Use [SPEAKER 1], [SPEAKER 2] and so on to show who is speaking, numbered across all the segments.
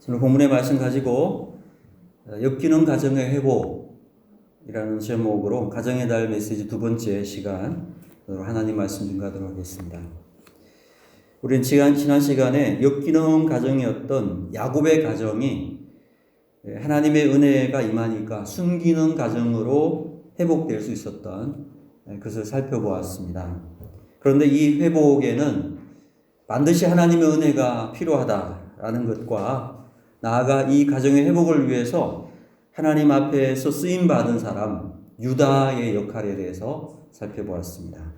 [SPEAKER 1] 오늘 본문의 말씀 가지고 엮이는 가정의 회복이라는 제목으로 가정의 달 메시지 두 번째 시간 하나님 말씀 증거하도록 하겠습니다. 우리는 지난 시간에 엮이는 가정이었던 야곱의 가정이 하나님의 은혜가 임하니까 숨기는 가정으로 회복될 수 있었던 것을 살펴보았습니다. 그런데 이 회복에는 반드시 하나님의 은혜가 필요하다라는 것과 나아가 이 가정의 회복을 위해서 하나님 앞에서 쓰임받은 사람 유다의 역할에 대해서 살펴보았습니다.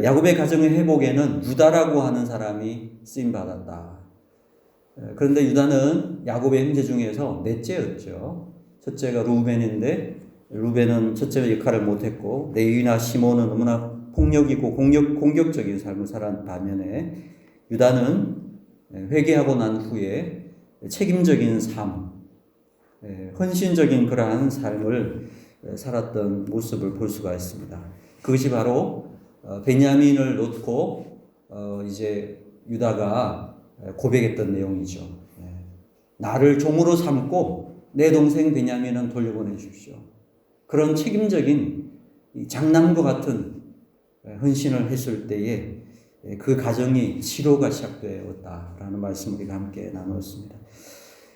[SPEAKER 1] 야곱의 가정의 회복에는 유다라고 하는 사람이 쓰임받았다. 그런데 유다는 야곱의 형제 중에서 넷째였죠. 첫째가 루벤인데 루벤은 첫째 역할을 못했고 레위나 시몬은 너무나 폭력이고 공격적인 삶을 살았는 반면에 유다는 회개하고 난 후에 책임적인 삶, 헌신적인 그러한 삶을 살았던 모습을 볼 수가 있습니다. 그것이 바로 베냐민을 놓고 이제 유다가 고백했던 내용이죠. 나를 종으로 삼고 내 동생 베냐민은 돌려보내 주십시오. 그런 책임적인 장남과 같은 헌신을 했을 때에 그 가정이 치료가 시작되었다라는 말씀을 우리가 함께 나누었습니다.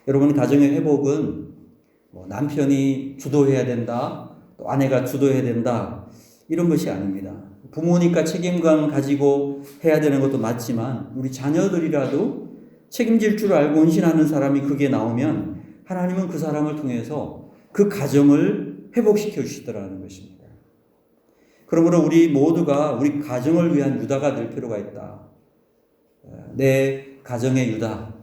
[SPEAKER 1] 여러분, 가정의 회복은 남편이 주도해야 된다, 또 아내가 주도해야 된다 이런 것이 아닙니다. 부모니까 책임감 가지고 해야 되는 것도 맞지만 우리 자녀들이라도 책임질 줄 알고 헌신하는 사람이 그게 나오면 하나님은 그 사람을 통해서 그 가정을 회복시켜 주시더라는 것입니다. 그러므로 우리 모두가 우리 가정을 위한 유다가 될 필요가 있다. 내 가정의 유다,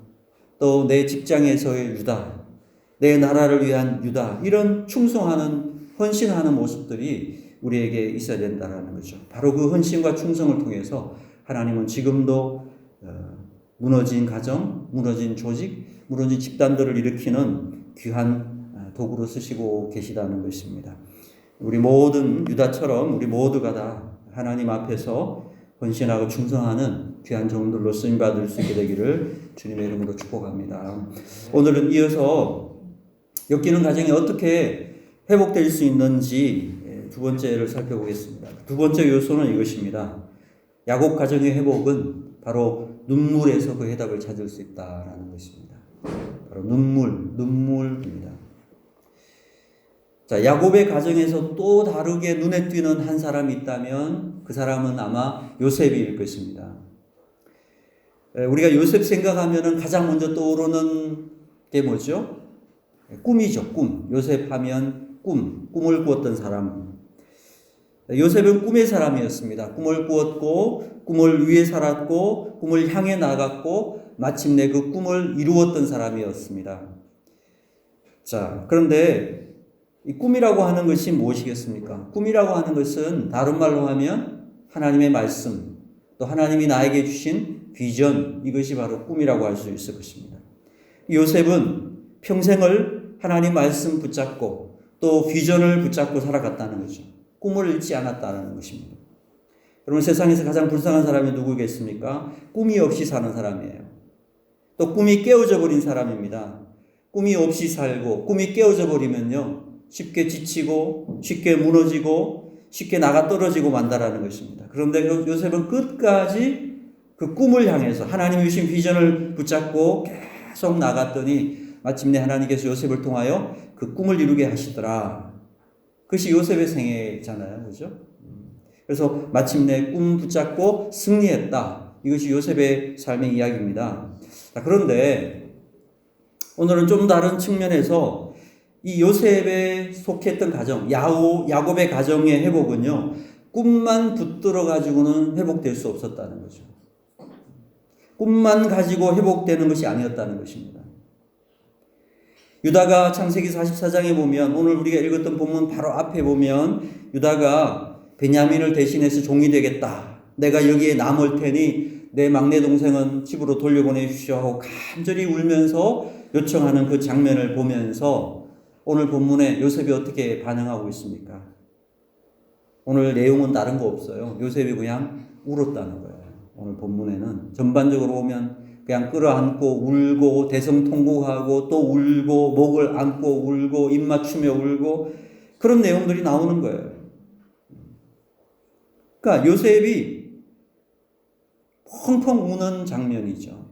[SPEAKER 1] 또 내 직장에서의 유다, 내 나라를 위한 유다, 이런 충성하는, 헌신하는 모습들이 우리에게 있어야 된다는 거죠. 바로 그 헌신과 충성을 통해서 하나님은 지금도 무너진 가정, 무너진 조직, 무너진 집단들을 일으키는 귀한 도구로 쓰시고 계시다는 것입니다. 우리 모든 유다처럼 우리 모두가 다 하나님 앞에서 헌신하고 충성하는 귀한 종들로 쓰임받을 수 있게 되기를 주님의 이름으로 축복합니다. 오늘은 이어서 엮이는 가정이 어떻게 회복될 수 있는지 두 번째를 살펴보겠습니다. 두 번째 요소는 이것입니다. 야곱 가정의 회복은 바로 눈물에서 그 해답을 찾을 수 있다라는 것입니다. 바로 눈물입니다. 자, 야곱의 가정에서 또 다르게 눈에 띄는 한 사람이 있다면 그 사람은 아마 요셉일 것입니다. 우리가 요셉 생각하면 가장 먼저 떠오르는 게 뭐죠? 꿈이죠, 꿈. 요셉 하면 꿈을 꾸었던 사람. 요셉은 꿈의 사람이었습니다. 꿈을 꾸었고, 꿈을 위해 살았고, 꿈을 향해 나갔고, 마침내 그 꿈을 이루었던 사람이었습니다. 자, 그런데 이 꿈이라고 하는 것이 무엇이겠습니까? 꿈이라고 하는 것은 다른 말로 하면 하나님의 말씀, 또 하나님이 나에게 주신 비전, 이것이 바로 꿈이라고 할 수 있을 것입니다. 요셉은 평생을 하나님 말씀 붙잡고 또 비전을 붙잡고 살아갔다는 거죠. 꿈을 잃지 않았다는 것입니다. 여러분, 세상에서 가장 불쌍한 사람이 누구겠습니까? 꿈이 없이 사는 사람이에요. 또 꿈이 깨어져 버린 사람입니다. 꿈이 없이 살고 꿈이 깨어져 버리면요, 쉽게 지치고 쉽게 무너지고 쉽게 나가 떨어지고 만다라는 것입니다. 그런데 요셉은 끝까지 그 꿈을 향해서 하나님이 주신 비전을 붙잡고 계속 나갔더니 마침내 하나님께서 요셉을 통하여 그 꿈을 이루게 하시더라. 그것이 요셉의 생애잖아요. 그렇죠? 그래서 마침내 꿈 붙잡고 승리했다. 이것이 요셉의 삶의 이야기입니다. 자, 그런데 오늘은 좀 다른 측면에서 이 요셉에 속했던 가정, 야곱의 가정의 회복은요, 꿈만 붙들어 가지고는 회복될 수 없었다는 거죠. 꿈만 가지고 회복되는 것이 아니었다는 것입니다. 유다가 창세기 44장에 보면, 오늘 우리가 읽었던 본문 바로 앞에 보면 유다가 베냐민을 대신해서 종이 되겠다, 내가 여기에 남을 테니 내 막내 동생은 집으로 돌려보내 주시오 하고 간절히 울면서 요청하는 그 장면을 보면서 오늘 본문에 요셉이 어떻게 반응하고 있습니까? 오늘 내용은 다른 거 없어요. 요셉이 그냥 울었다는 거예요. 오늘 본문에는 전반적으로 보면 그냥 끌어안고 울고 대성통곡하고 또 울고 목을 안고 울고 입 맞추며 울고 그런 내용들이 나오는 거예요. 그러니까 요셉이 펑펑 우는 장면이죠.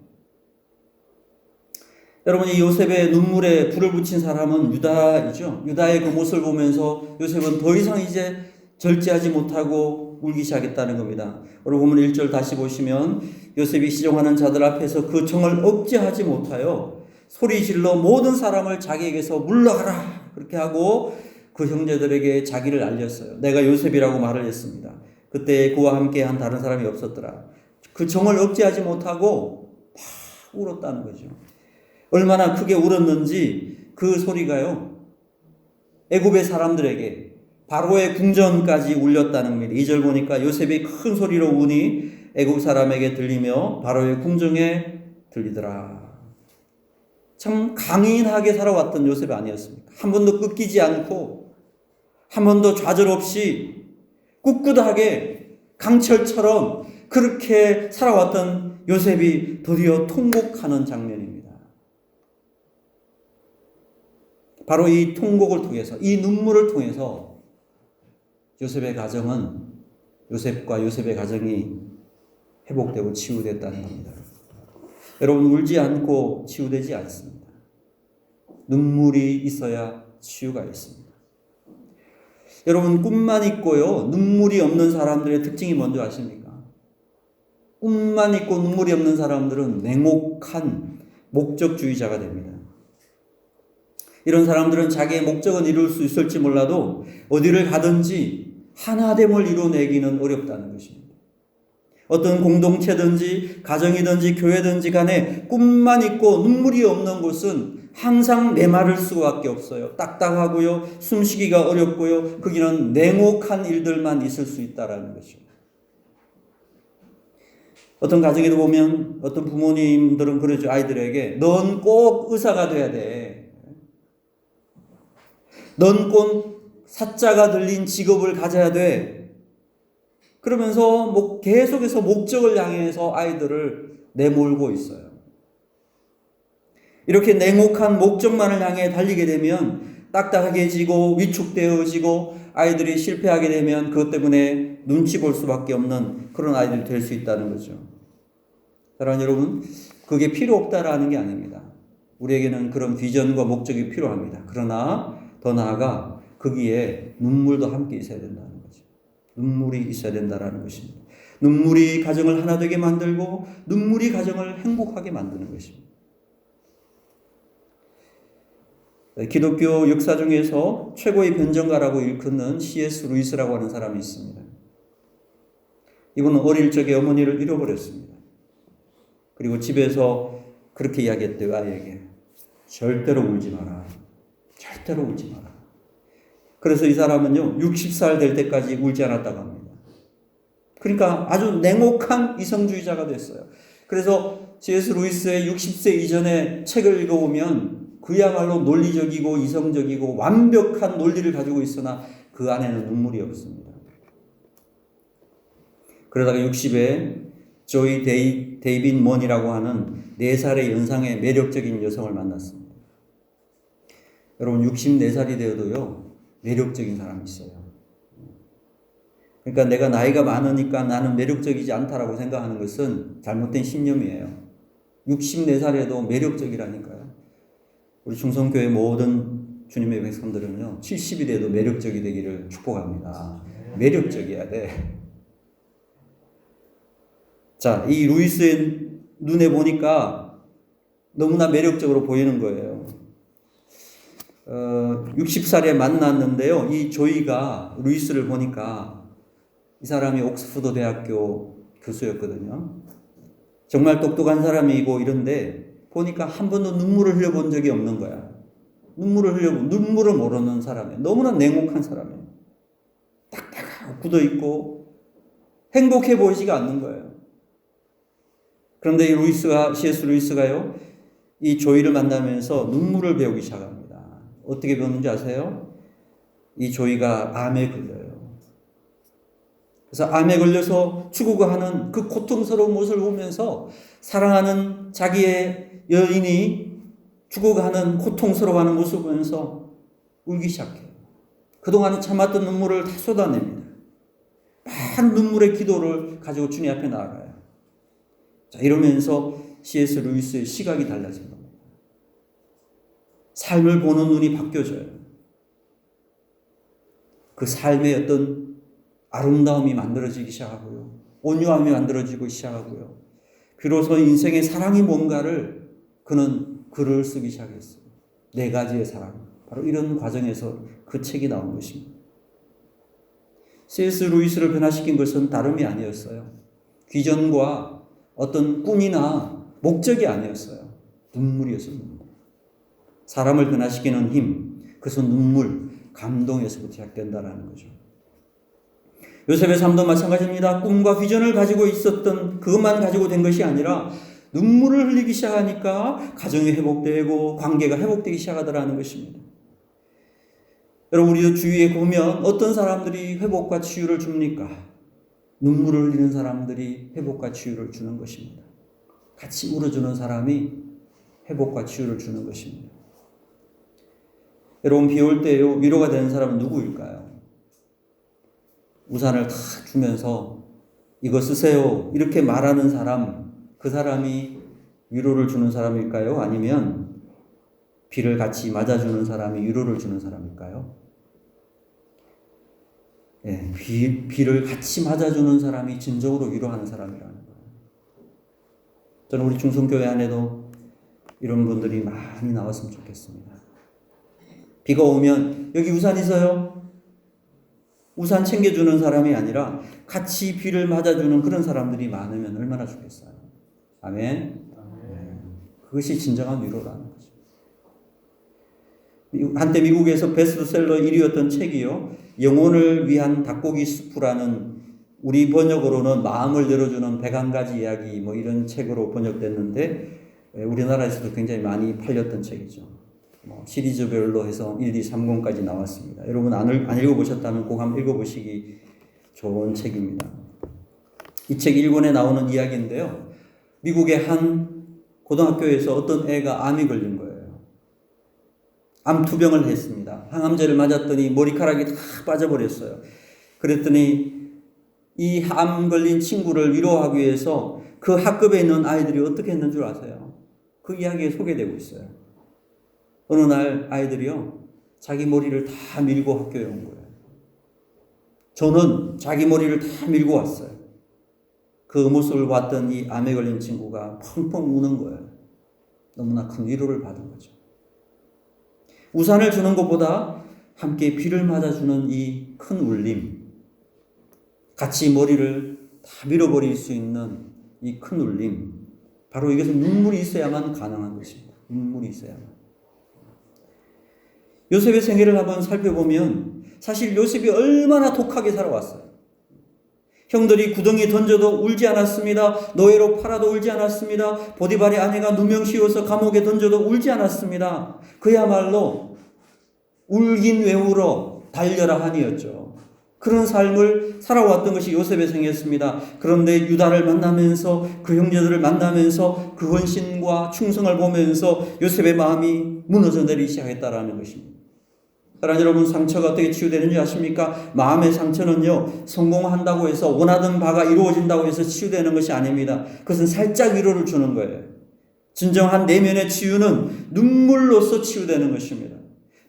[SPEAKER 1] 여러분, 이 요셉의 눈물에 불을 붙인 사람은 유다이죠. 유다의 그 모습을 보면서 요셉은 더 이상 이제 절제하지 못하고 울기 시작했다는 겁니다. 여러분, 보면 1절 다시 보시면 요셉이 시종하는 자들 앞에서 그 정을 억제하지 못하여 소리 질러 모든 사람을 자기에게서 물러가라 그렇게 하고 그 형제들에게 자기를 알렸어요. 내가 요셉이라고 말을 했습니다. 그때 그와 함께 한 다른 사람이 없었더라. 그 정을 억제하지 못하고 막 울었다는 거죠. 얼마나 크게 울었는지 그 소리가요, 애굽의 사람들에게 바로의 궁전까지 울렸다는 겁니다. 2절 보니까 요셉이 큰 소리로 우니 애굽 사람에게 들리며 바로의 궁정에 들리더라. 참 강인하게 살아왔던 요셉이 아니었습니까? 한 번도 꺾이지 않고 한 번도 좌절 없이 꿋꿋하게 강철처럼 그렇게 살아왔던 요셉이 드디어 통곡하는 장면입니다. 바로 이 통곡을 통해서, 이 눈물을 통해서 요셉의 가정은, 요셉과 요셉의 가정이 회복되고 치유됐다는 겁니다. 여러분, 울지 않고 치유되지 않습니다. 눈물이 있어야 치유가 있습니다. 여러분, 꿈만 있고요, 눈물이 없는 사람들의 특징이 뭔지 아십니까? 꿈만 있고 눈물이 없는 사람들은 냉혹한 목적주의자가 됩니다. 이런 사람들은 자기의 목적은 이룰 수 있을지 몰라도 어디를 가든지 하나됨을 이루어내기는 어렵다는 것입니다. 어떤 공동체든지 가정이든지 교회든지 간에 꿈만 있고 눈물이 없는 곳은 항상 메마를 수밖에 없어요. 딱딱하고요, 숨쉬기가 어렵고요, 거기는 냉혹한 일들만 있을 수 있다는 것이죠. 어떤 가정에도 보면 어떤 부모님들은 그러죠. 아이들에게 넌 꼭 의사가 돼야 돼. 넌 꼭 사자가 들린 직업을 가져야 돼. 그러면서 계속해서 목적을 향해서 아이들을 내몰고 있어요. 이렇게 냉혹한 목적만을 향해 달리게 되면 딱딱해지고 위축되어지고 아이들이 실패하게 되면 그것 때문에 눈치 볼 수밖에 없는 그런 아이들이 될 수 있다는 거죠. 사랑하는 여러분, 그게 필요 없다라는 게 아닙니다. 우리에게는 그런 비전과 목적이 필요합니다. 그러나 더 나아가 거기에 눈물도 함께 있어야 된다는 거죠. 눈물이 있어야 된다는 것입니다. 눈물이 가정을 하나 되게 만들고 눈물이 가정을 행복하게 만드는 것입니다. 기독교 역사 중에서 최고의 변정가라고 일컫는 C.S. 루이스라고 하는 사람이 있습니다. 이분은 어릴 적에 어머니를 잃어버렸습니다. 그리고 집에서 그렇게 이야기했대요. 아이에게 절대로 울지 마라. 절대로 울지 마라. 그래서 이 사람은요 60살 될 때까지 울지 않았다고 합니다. 그러니까 아주 냉혹한 이성주의자가 됐어요. 그래서 C.S. 루이스의 60세 이전의 책을 읽어보면 그야말로 논리적이고 이성적이고 완벽한 논리를 가지고 있으나 그 안에는 눈물이 없습니다. 그러다가 60에 조이 데이빗 먼이라고 하는 4살의 연상의 매력적인 여성을 만났습니다. 여러분, 64살이 되어도요 매력적인 사람이 있어요. 그러니까 내가 나이가 많으니까 나는 매력적이지 않다라고 생각하는 것은 잘못된 신념이에요. 64살에도 매력적이라니까요. 우리 충성교회 모든 주님의 백성들은요 70이 돼도 매력적이 되기를 축복합니다. 매력적이어야 돼. 자, 이 루이스의 눈에 보니까 너무나 매력적으로 보이는 거예요. 60살에 만났는데요. 이 조이가 루이스를 보니까 이 사람이 옥스퍼드 대학교 교수였거든요. 정말 똑똑한 사람이고 이런데 보니까 한 번도 눈물을 흘려본 적이 없는 거야. 눈물을 모르는 사람이에요. 너무나 냉혹한 사람이에요. 딱딱하고 굳어있고 행복해 보이지가 않는 거예요. 그런데 이 C.S. 루이스가요, 이 조이를 만나면서 눈물을 배우기 시작합니다. 어떻게 배웠는지 아세요? 이 조이가 암에 걸려요. 그래서 암에 걸려서 죽어가는 그 고통스러운 모습을 보면서 사랑하는 자기의 여인이 죽어가는 고통스러워하는 모습을 보면서 울기 시작해요. 그동안 참았던 눈물을 다 쏟아냅니다. 많은 눈물의 기도를 가지고 주님 앞에 나아가요. 자, 이러면서 C.S. 루이스의 시각이 달라진 겁니다. 삶을 보는 눈이 바뀌어져요. 그 삶의 어떤 아름다움이 만들어지기 시작하고요. 온유함이 만들어지고 시작하고요. 비로소 인생의 사랑이 뭔가를 그는 글을 쓰기 시작했어요. 4가지의 사랑. 바로 이런 과정에서 그 책이 나온 것입니다. C.S. 루이스를 변화시킨 것은 다름이 아니었어요. 비전과 어떤 꿈이나 목적이 아니었어요. 눈물이었어요. 눈물. 사람을 변화시키는 힘, 그것은 눈물, 감동에서부터 시작된다는 거죠. 요셉의 삶도 마찬가지입니다. 꿈과 비전을 가지고 있었던 그것만 가지고 된 것이 아니라 눈물을 흘리기 시작하니까 가정이 회복되고 관계가 회복되기 시작하더라는 것입니다. 여러분, 우리도 주위에 보면 어떤 사람들이 회복과 치유를 줍니까? 눈물을 흘리는 사람들이 회복과 치유를 주는 것입니다. 같이 울어주는 사람이 회복과 치유를 주는 것입니다. 여러분, 비 올 때요, 위로가 되는 사람은 누구일까요? 우산을 다 주면서 이거 쓰세요 이렇게 말하는 사람, 그 사람이 위로를 주는 사람일까요? 아니면 비를 같이 맞아주는 사람이 위로를 주는 사람일까요? 예, 비를 같이 맞아주는 사람이 진정으로 위로하는 사람이라는 거예요. 저는 우리 중성교회 안에도 이런 분들이 많이 나왔으면 좋겠습니다. 비가 오면 여기 우산 있어요? 우산 챙겨주는 사람이 아니라 같이 비를 맞아주는 그런 사람들이 많으면 얼마나 좋겠어요. 아멘. 그것이 진정한 위로라는 거죠. 한때 미국에서 베스트셀러 1위였던 책이요, 영혼을 위한 닭고기 수프라는, 우리 번역으로는 마음을 열어주는 101가지 이야기 뭐 이런 책으로 번역됐는데 우리나라에서도 굉장히 많이 팔렸던 책이죠. 시리즈별로 해서 1, 2, 3권까지 나왔습니다. 여러분 안 읽어보셨다면 꼭 한번 읽어보시기 좋은 책입니다. 이 책 1권에 나오는 이야기인데요, 미국의 한 고등학교에서 어떤 애가 암이 걸린 거예요. 암 투병을 했습니다. 항암제를 맞았더니 머리카락이 다 빠져버렸어요. 그랬더니 이 암 걸린 친구를 위로하기 위해서 그 학급에 있는 아이들이 어떻게 했는 줄 아세요? 그 이야기에 소개되고 있어요. 어느 날 아이들이요, 자기 머리를 다 밀고 학교에 온 거예요. 저는 자기 머리를 다 밀고 왔어요. 그 모습을 봤던 이 암에 걸린 친구가 펑펑 우는 거예요. 너무나 큰 위로를 받은 거죠. 우산을 주는 것보다 함께 비를 맞아주는 이 큰 울림, 같이 머리를 다 밀어버릴 수 있는 이 큰 울림, 바로 이것은 눈물이 있어야만 가능한 것입니다. 눈물이 있어야만. 요셉의 생애를 한번 살펴보면 사실 요셉이 얼마나 독하게 살아왔어요. 형들이 구덩이에 던져도 울지 않았습니다. 노예로 팔아도 울지 않았습니다. 보디발의 아내가 누명 씌워서 감옥에 던져도 울지 않았습니다. 그야말로 울긴 왜 울어 달려라 한이었죠. 그런 삶을 살아왔던 것이 요셉의 생애였습니다. 그런데 유다를 만나면서, 그 형제들을 만나면서 그 헌신과 충성을 보면서 요셉의 마음이 무너져 내리기 시작했다라는 것입니다. 사랑하는 여러분, 상처가 어떻게 치유되는지 아십니까? 마음의 상처는요, 성공한다고 해서, 원하던 바가 이루어진다고 해서 치유되는 것이 아닙니다. 그것은 살짝 위로를 주는 거예요. 진정한 내면의 치유는 눈물로서 치유되는 것입니다.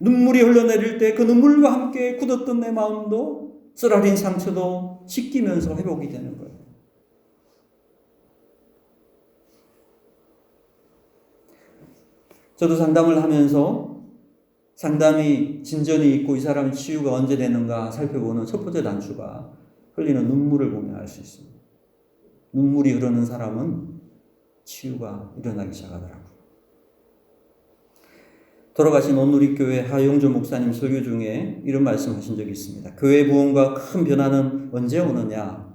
[SPEAKER 1] 눈물이 흘러내릴 때 그 눈물과 함께 굳었던 내 마음도, 쓰라린 상처도 씻기면서 회복이 되는 거예요. 저도 상담을 하면서 상담이 진전이 있고 이 사람의 치유가 언제 되는가 살펴보는 첫 번째 단추가 흘리는 눈물을 보면 알 수 있습니다. 눈물이 흐르는 사람은 치유가 일어나기 시작하더라고요. 돌아가신 온누리교회 하용조 목사님 설교 중에 이런 말씀하신 적이 있습니다. 교회 부흥과 큰 변화는 언제 오느냐?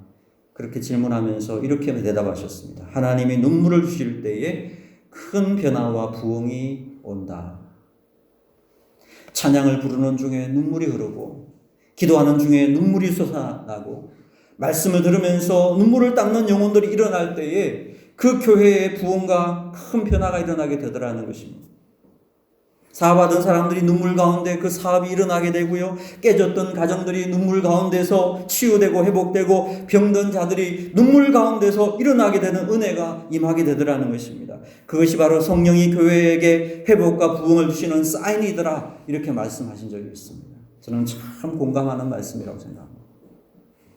[SPEAKER 1] 그렇게 질문하면서 이렇게 대답하셨습니다. 하나님이 눈물을 주실 때에 큰 변화와 부흥이 온다. 찬양을 부르는 중에 눈물이 흐르고, 기도하는 중에 눈물이 솟아나고, 말씀을 들으면서 눈물을 닦는 영혼들이 일어날 때에 그 교회의 부흥과 큰 변화가 일어나게 되더라는 것입니다. 사업하던 사람들이 눈물 가운데 그 사업이 일어나게 되고요. 깨졌던 가정들이 눈물 가운데서 치유되고 회복되고 병든 자들이 눈물 가운데서 일어나게 되는 은혜가 임하게 되더라는 것입니다. 그것이 바로 성령이 교회에게 회복과 부흥을 주시는 사인이더라 이렇게 말씀하신 적이 있습니다. 저는 참 공감하는 말씀이라고 생각합니다.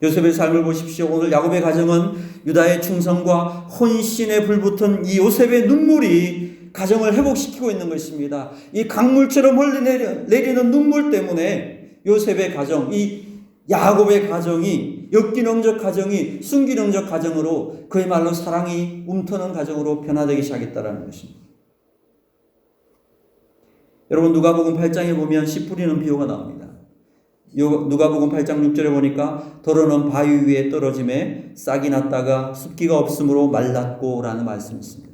[SPEAKER 1] 요셉의 삶을 보십시오. 오늘 야곱의 가정은 유다의 충성과 헌신에 불붙은 이 요셉의 눈물이 가정을 회복시키고 있는 것입니다. 이 강물처럼 흘러내리는 눈물 때문에 요셉의 가정, 이 야곱의 가정이 역기능적 가정이 순기능적 가정으로 그야말로 사랑이 움트는 가정으로 변화되기 시작했다는 것입니다. 여러분 누가복음 8장에 보면 씨 뿌리는 비유가 나옵니다. 누가복음 8장 6절에 보니까 더러는 바위 위에 떨어짐에 싹이 났다가 습기가 없으므로 말랐고 라는 말씀이 있습니다.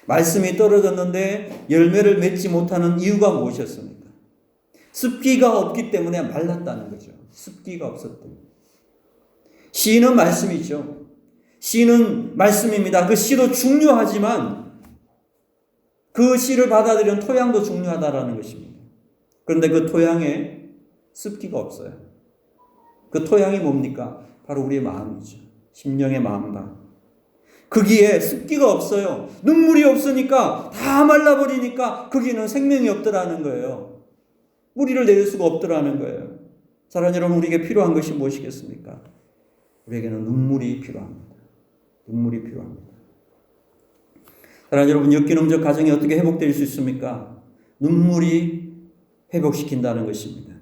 [SPEAKER 1] 말씀이 떨어졌는데 열매를 맺지 못하는 이유가 무엇이었습니까? 습기가 없기 때문에 말랐다는 거죠. 습기가 없었대. 시는 말씀이죠. 시는 말씀입니다. 그 시도 중요하지만 그 시를 받아들이는 토양도 중요하다라는 것입니다. 그런데 그 토양에 습기가 없어요. 그 토양이 뭡니까? 바로 우리의 마음이죠. 심령의 마음과 거기에 습기가 없어요. 눈물이 없으니까 다 말라버리니까 거기는 생명이 없더라는 거예요. 뿌리를 내릴 수가 없더라는 거예요. 사랑하는 여러분, 우리에게 필요한 것이 무엇이겠습니까? 우리에게는 눈물이 필요합니다. 눈물이 필요합니다. 사랑하는 여러분, 역기능적 가정이 어떻게 회복될 수 있습니까? 눈물이 회복시킨다는 것입니다.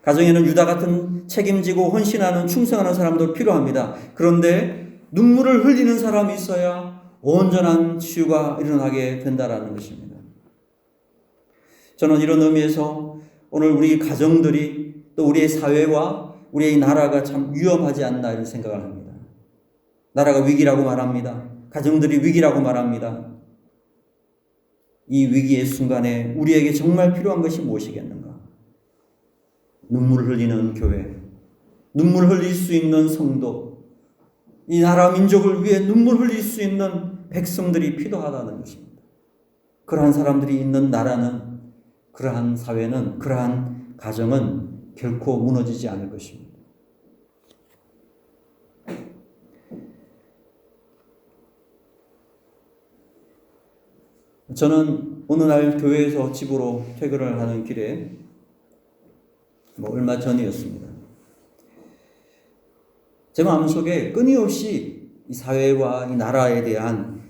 [SPEAKER 1] 가정에는 유다 같은 책임지고 헌신하는 충성하는 사람도 필요합니다. 그런데 눈물을 흘리는 사람이 있어야 온전한 치유가 일어나게 된다는 것입니다. 저는 이런 의미에서 오늘 우리 가정들이 또 우리의 사회와 우리의 나라가 참 위험하지 않나 이런 생각을 합니다. 나라가 위기라고 말합니다. 가정들이 위기라고 말합니다. 이 위기의 순간에 우리에게 정말 필요한 것이 무엇이겠는가? 눈물을 흘리는 교회, 눈물을 흘릴 수 있는 성도, 이 나라 민족을 위해 눈물 흘릴 수 있는 백성들이 필요하다는 것입니다. 그러한 사람들이 있는 나라는, 그러한 사회는, 그러한 가정은 결코 무너지지 않을 것입니다. 저는 어느 날 교회에서 집으로 퇴근을 하는 길에 얼마 전이었습니다. 제 마음속에 끊임없이 이 사회와 이 나라에 대한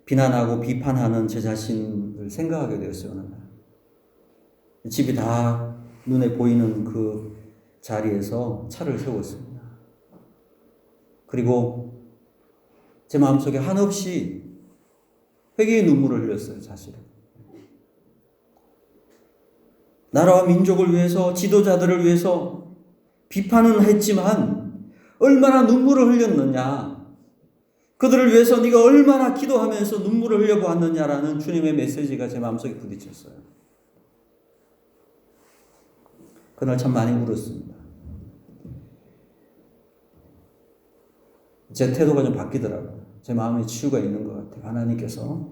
[SPEAKER 1] 비난하고 비판하는 제 자신을 생각하게 되었어요. 어느 날. 집이 다 눈에 보이는 그 자리에서 차를 세웠습니다. 그리고 제 마음속에 한없이 회개의 눈물을 흘렸어요. 사실은. 나라와 민족을 위해서, 지도자들을 위해서 비판은 했지만 얼마나 눈물을 흘렸느냐, 그들을 위해서 네가 얼마나 기도하면서 눈물을 흘려보았느냐라는 주님의 메시지가 제 마음속에 부딪혔어요. 그날 참 많이 울었습니다. 제 태도가 좀 바뀌더라고요. 제 마음에 치유가 있는 것 같아요. 하나님께서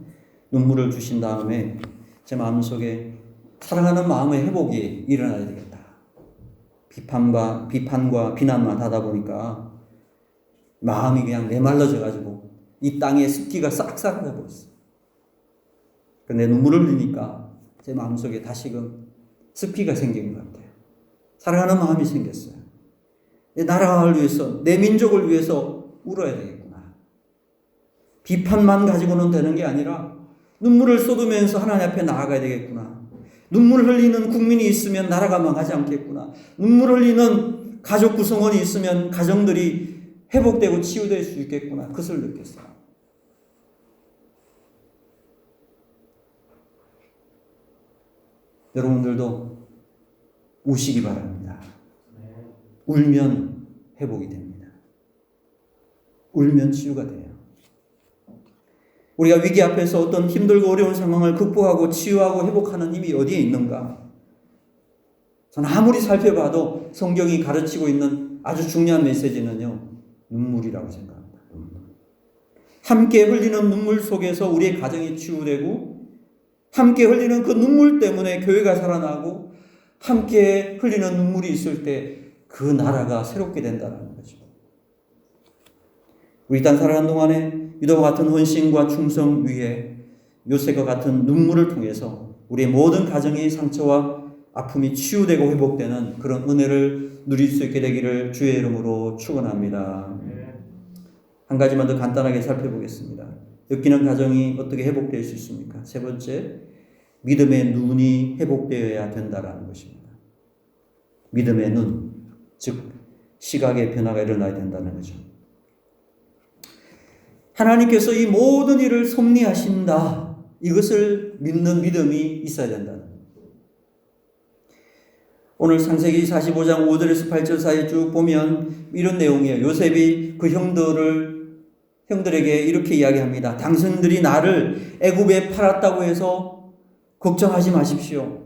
[SPEAKER 1] 눈물을 주신 다음에 제 마음속에 사랑하는 마음의 회복이 일어나야 되겠다. 비판과 비난만 하다 보니까 마음이 그냥 메말라져가지고 이 땅에 습기가 싹싹 나버렸어요. 근데 눈물을 흘리니까 제 마음속에 다시금 습기가 생긴 것 같아요. 사랑하는 마음이 생겼어요. 내 나라를 위해서, 내 민족을 위해서 울어야 되겠구나. 비판만 가지고는 되는 게 아니라 눈물을 쏟으면서 하나님 앞에 나아가야 되겠구나. 눈물 흘리는 국민이 있으면 나라가 망하지 않겠구나. 눈물 흘리는 가족 구성원이 있으면 가정들이 회복되고 치유될 수 있겠구나. 그것을 느꼈어요. 여러분들도 우시기 바랍니다. 울면 회복이 됩니다. 울면 치유가 돼요. 우리가 위기 앞에서 어떤 힘들고 어려운 상황을 극복하고 치유하고 회복하는 힘이 어디에 있는가? 저는 아무리 살펴봐도 성경이 가르치고 있는 아주 중요한 메시지는요, 눈물이라고 생각합니다. 함께 흘리는 눈물 속에서 우리의 가정이 치유되고, 함께 흘리는 그 눈물 때문에 교회가 살아나고, 함께 흘리는 눈물이 있을 때 그 나라가 새롭게 된다는 거죠. 우리 땅 살아가는 동안에 유다와 같은 헌신과 충성 위에 요셉과 같은 눈물을 통해서 우리의 모든 가정의 상처와 아픔이 치유되고 회복되는 그런 은혜를 누릴 수 있게 되기를 주의 이름으로 축원합니다. 한 가지만 더 간단하게 살펴보겠습니다. 엮이는 가정이 어떻게 회복될 수 있습니까? 세 번째, 믿음의 눈이 회복되어야 된다는 것입니다. 믿음의 눈, 즉 시각의 변화가 일어나야 된다는 거죠. 하나님께서 이 모든 일을 섭리하신다. 이것을 믿는 믿음이 있어야 된다는 거예요. 오늘 창세기 45장 5절에서 8절 사이에 쭉 보면 이런 내용이에요. 요셉이 그 형들에게 이렇게 이야기합니다. 당신들이 나를 애굽에 팔았다고 해서 걱정하지 마십시오.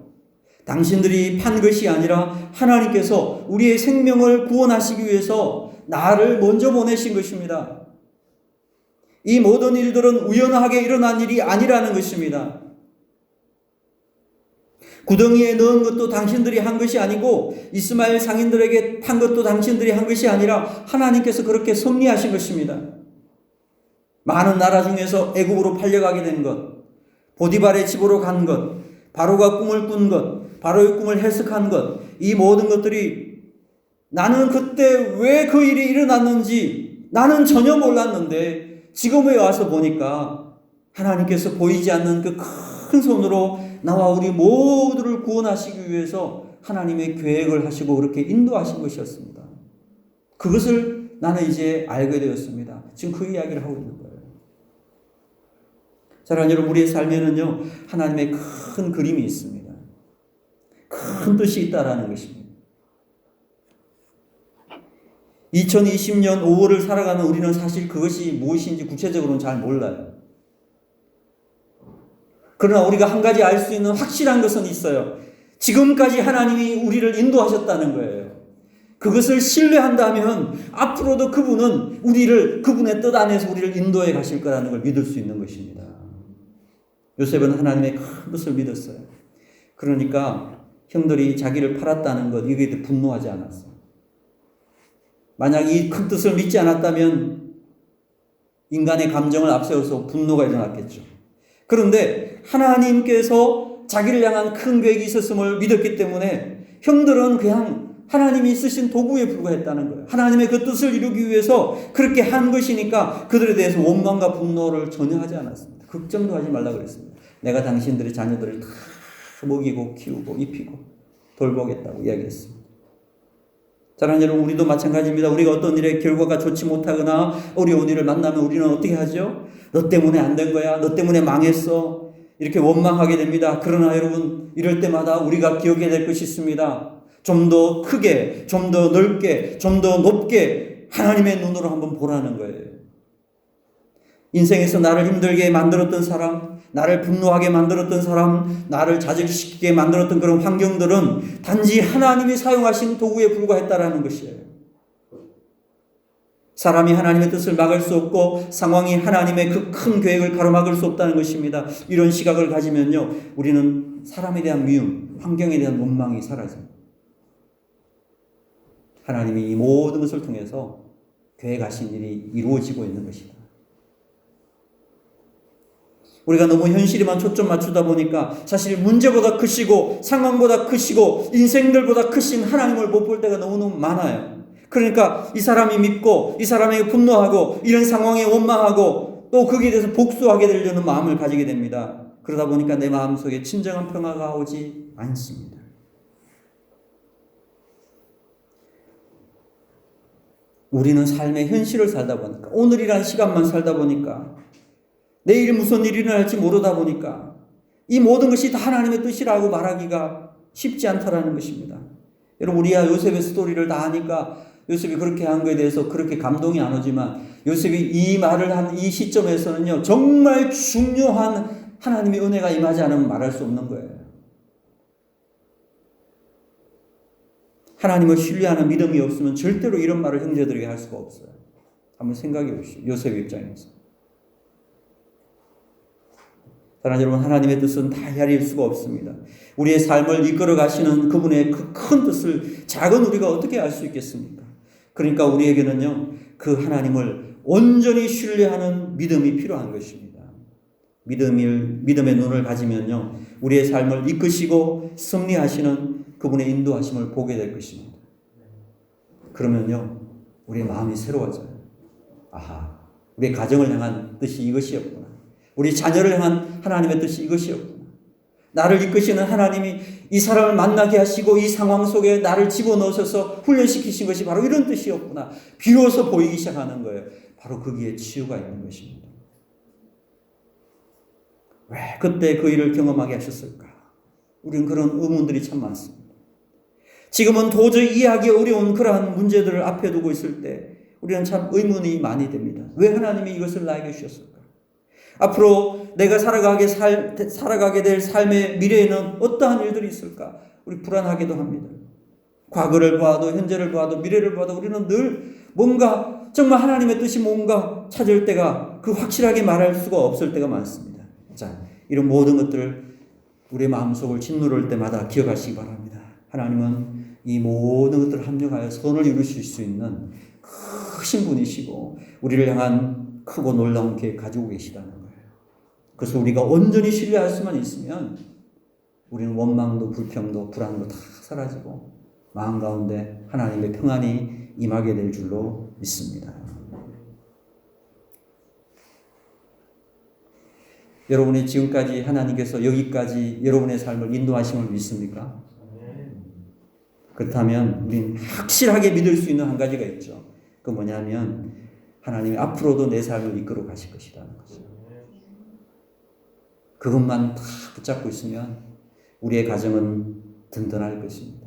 [SPEAKER 1] 당신들이 판 것이 아니라 하나님께서 우리의 생명을 구원하시기 위해서 나를 먼저 보내신 것입니다. 이 모든 일들은 우연하게 일어난 일이 아니라는 것입니다. 구덩이에 넣은 것도 당신들이 한 것이 아니고 이스마엘 상인들에게 판 것도 당신들이 한 것이 아니라 하나님께서 그렇게 섭리하신 것입니다. 많은 나라 중에서 애굽으로 팔려가게 된 것, 보디발의 집으로 간 것, 바로가 꿈을 꾼 것, 바로의 꿈을 해석한 것, 이 모든 것들이 나는 그때 왜 그 일이 일어났는지 나는 전혀 몰랐는데 지금에 와서 보니까 하나님께서 보이지 않는 그 큰 손으로 나와 우리 모두를 구원하시기 위해서 하나님의 계획을 하시고 그렇게 인도하신 것이었습니다. 그것을 나는 이제 알게 되었습니다. 지금 그 이야기를 하고 있는 거예요. 사랑하는 여러분, 우리의 삶에는요, 하나님의 큰 그림이 있습니다. 큰 뜻이 있다라는 것입니다. 2020년 5월을 살아가는 우리는 사실 그것이 무엇인지 구체적으로는 잘 몰라요. 그러나 우리가 한 가지 알 수 있는 확실한 것은 있어요. 지금까지 하나님이 우리를 인도하셨다는 거예요. 그것을 신뢰한다면 앞으로도 그분은 그분의 뜻 안에서 우리를 인도해 가실 거라는 걸 믿을 수 있는 것입니다. 요셉은 하나님의 큰 뜻을 믿었어요. 그러니까 형들이 자기를 팔았다는 것, 이게 분노하지 않았어요. 만약 이 큰 뜻을 믿지 않았다면 인간의 감정을 앞세워서 분노가 일어났겠죠. 그런데 하나님께서 자기를 향한 큰 계획이 있었음을 믿었기 때문에 형들은 그냥 하나님이 쓰신 도구에 불과했다는 거예요. 하나님의 그 뜻을 이루기 위해서 그렇게 한 것이니까 그들에 대해서 원망과 분노를 전혀 하지 않았습니다. 걱정도 하지 말라 그랬습니다. 내가 당신들의 자녀들을 다 먹이고 키우고 입히고 돌보겠다고 이야기했습니다. 사랑하는 여러분, 우리도 마찬가지입니다. 우리가 어떤 일의 결과가 좋지 못하거나 어려운 일을 만나면 우리는 어떻게 하죠? 너 때문에 안 된 거야. 너 때문에 망했어. 이렇게 원망하게 됩니다. 그러나 여러분, 이럴 때마다 우리가 기억해야 될 것이 있습니다. 좀 더 크게, 좀 더 넓게, 좀 더 높게 하나님의 눈으로 한번 보라는 거예요. 인생에서 나를 힘들게 만들었던 사람, 나를 분노하게 만들었던 사람, 나를 자질시키게 만들었던 그런 환경들은 단지 하나님이 사용하신 도구에 불과했다라는 것이에요. 사람이 하나님의 뜻을 막을 수 없고 상황이 하나님의 그 큰 계획을 가로막을 수 없다는 것입니다. 이런 시각을 가지면요, 우리는 사람에 대한 미움, 환경에 대한 원망이 사라집니다. 하나님이 이 모든 것을 통해서 계획하신 일이 이루어지고 있는 것이다. 우리가 너무 현실에만 초점 맞추다 보니까 사실 문제보다 크시고 상황보다 크시고 인생들보다 크신 하나님을 못 볼 때가 너무너무 많아요. 그러니까 이 사람이 믿고 이 사람에게 분노하고 이런 상황에 원망하고 또 거기에 대해서 복수하게 되려는 마음을 가지게 됩니다. 그러다 보니까 내 마음속에 진정한 평화가 오지 않습니다. 우리는 삶의 현실을 살다 보니까, 오늘이라는 시간만 살다 보니까, 내일 무슨 일이 일어날지 모르다 보니까 이 모든 것이 다 하나님의 뜻이라고 말하기가 쉽지 않다라는 것입니다. 여러분, 우리야 요셉의 스토리를 다 아니까 요셉이 그렇게 한 거에 대해서 그렇게 감동이 안 오지만, 요셉이 이 말을 한 이 시점에서는요, 정말 중요한 하나님의 은혜가 임하지 않으면 말할 수 없는 거예요. 하나님을 신뢰하는 믿음이 없으면 절대로 이런 말을 형제들에게 할 수가 없어요. 한번 생각해 보십시오. 요셉의 입장에서. 사랑하는 여러분, 하나님의 뜻은 다 헤아릴 수가 없습니다. 우리의 삶을 이끌어 가시는 그분의 그 큰 뜻을 작은 우리가 어떻게 알 수 있겠습니까? 그러니까 우리에게는요, 그 하나님을 온전히 신뢰하는 믿음이 필요한 것입니다. 믿음의 눈을 가지면요, 우리의 삶을 이끄시고 승리하시는 그분의 인도하심을 보게 될 것입니다. 그러면요, 우리의 마음이 새로워져요. 아하, 우리의 가정을 향한 뜻이 이것이었구나. 우리 자녀를 향한 하나님의 뜻이 이것이었구나. 나를 이끄시는 하나님이 이 사람을 만나게 하시고 이 상황 속에 나를 집어넣으셔서 훈련시키신 것이 바로 이런 뜻이었구나. 비로소 보이기 시작하는 거예요. 바로 거기에 치유가 있는 것입니다. 왜 그때 그 일을 경험하게 하셨을까? 우리는 그런 의문들이 참 많습니다. 지금은 도저히 이해하기 어려운 그러한 문제들을 앞에 두고 있을 때 우리는 참 의문이 많이 됩니다. 왜 하나님이 이것을 나에게 주셨을까? 앞으로 내가 살아가게 될 삶의 미래에는 어떠한 일들이 있을까? 우리 불안하기도 합니다. 과거를 봐도 현재를 봐도 미래를 봐도 우리는 늘 뭔가 정말 하나님의 뜻이 뭔가 찾을 때가 그 확실하게 말할 수가 없을 때가 많습니다. 자, 이런 모든 것들을 우리의 마음속을 짓누를 때마다 기억하시기 바랍니다. 하나님은 이 모든 것들을 합력하여 선을 이루실 수 있는 크신 분이시고 우리를 향한 크고 놀라운 계획 가지고 계시다는 거예요. 그래서 우리가 온전히 신뢰할 수만 있으면 우리는 원망도 불평도 불안도 다 사라지고 마음 가운데 하나님의 평안이 임하게 될 줄로 믿습니다. 여러분이 지금까지 하나님께서 여기까지 여러분의 삶을 인도하심을 믿습니까? 그렇다면 우리는 확실하게 믿을 수 있는 한 가지가 있죠. 그 뭐냐면 하나님이 앞으로도 내 삶을 이끌어 가실 것이라는 거죠. 그것만 다 붙잡고 있으면 우리의 가정은 든든할 것입니다.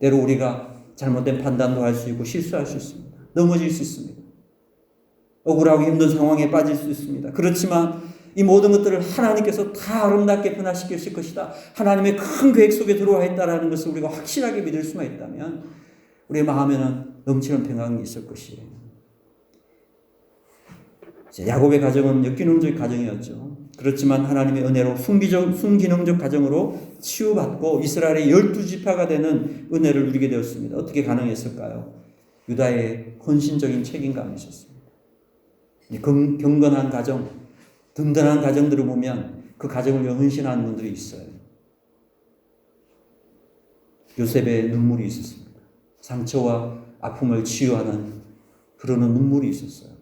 [SPEAKER 1] 때로 우리가 잘못된 판단도 할 수 있고 실수할 수 있습니다. 넘어질 수 있습니다. 억울하고 힘든 상황에 빠질 수 있습니다. 그렇지만 이 모든 것들을 하나님께서 다 아름답게 변화시키실 것이다. 하나님의 큰 계획 속에 들어와 있다는 것을 우리가 확실하게 믿을 수만 있다면 우리의 마음에는 넘치는 평안이 있을 것이에요. 야곱의 가정은 역기능적 가정이었죠. 그렇지만 하나님의 은혜로 순기능적 가정으로 치유받고 이스라엘의 12지파가 되는 은혜를 누리게 되었습니다. 어떻게 가능했을까요? 유다의 헌신적인 책임감이 있었습니다. 경건한 가정, 든든한 가정들을 보면 그 가정을 위해 헌신하는 분들이 있어요. 요셉의 눈물이 있었습니다. 상처와 아픔을 치유하는 흐르는 눈물이 있었어요.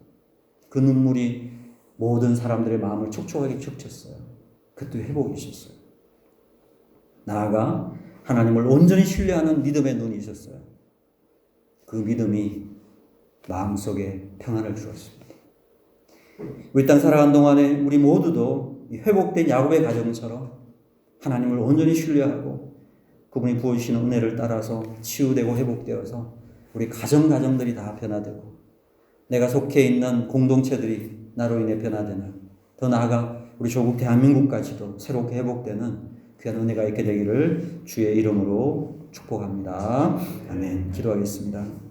[SPEAKER 1] 그 눈물이 모든 사람들의 마음을 촉촉하게 적쳤어요. 그것도 회복이셨어요. 나아가 하나님을 온전히 신뢰하는 믿음의 눈이 있었어요. 그 믿음이 마음속에 평안을 주었습니다. 우리 땅 살아간 동안에 우리 모두도 회복된 야곱의 가정처럼 하나님을 온전히 신뢰하고 그분이 부어주시는 은혜를 따라서 치유되고 회복되어서 우리 가정들이 다 변화되고 내가 속해 있는 공동체들이 나로 인해 변화되는, 더 나아가 우리 조국 대한민국까지도 새롭게 회복되는 귀한 은혜가 있게 되기를 주의 이름으로 축복합니다. 아멘. 기도하겠습니다.